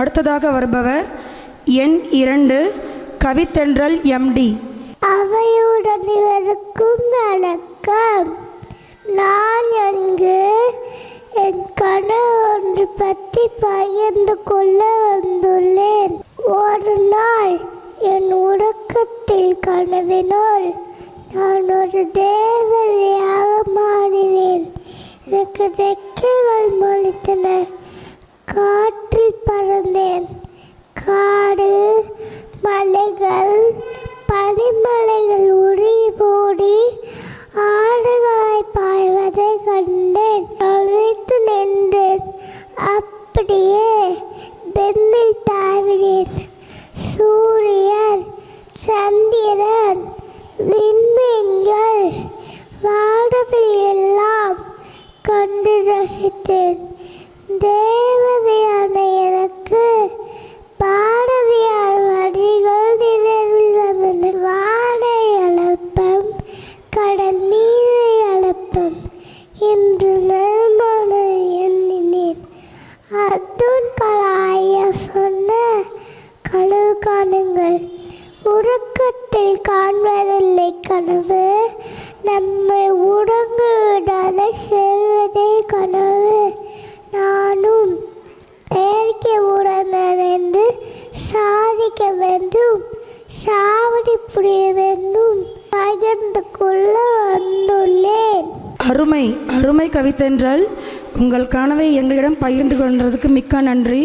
அடுத்ததாக வருபவர் எண் 2 கவித்தென்றல் எம்டி. அவையுடன் இருக்கும் வணக்கம். நான் அங்கு என் கனவு ஒன்று பற்றி பகிர்ந்து கொள்ள வந்துள்ளேன். ஒரு நாள் என் உறக்கத்தில் கனவினால் நான் ஒரு தேவதையாக மாறினேன். எனக்கு ரெக்கைகள் முளைத்தன. காற்றில் பறந்தேன். காடு, மலைகள், பனிமலைகள் உருகி போடி ஆடுகாய் பாய்வதை கண்டேன். அழைத்து நின்றேன். அப்படியே பெண்ணில் தாவினேன். சூரியன், சந்திரன், விண்மீன்கள், வானவில் எல்லாம் கண்டு ரசித்தேன். தேவதையான எனக்கு பாரதியார் வரிகள் நினைவில் வந்தன. வானை அளப்பம், கடல் நீரை அளப்பம் என்று நலமான எண்ணினேன். அப்துல் கலாம் சொன்ன கனவு காணுங்கள். உறக்கத்தில் காண்பதில்லை கனவு, நம்மை உறங்க விடாத செய்வதே கனவு. நானும் இயற்கை உணர்ந்தேன் என்று சாதிக்க வேண்டும், சாவடி புரிய வேண்டும், பகிர்ந்து கொள்ள வந்துள்ளேன். அருமை அருமை கவித்தென்றல். உங்கள் கனவை எங்களிடம் பகிர்ந்து கொண்டதுக்கு மிக்க நன்றி.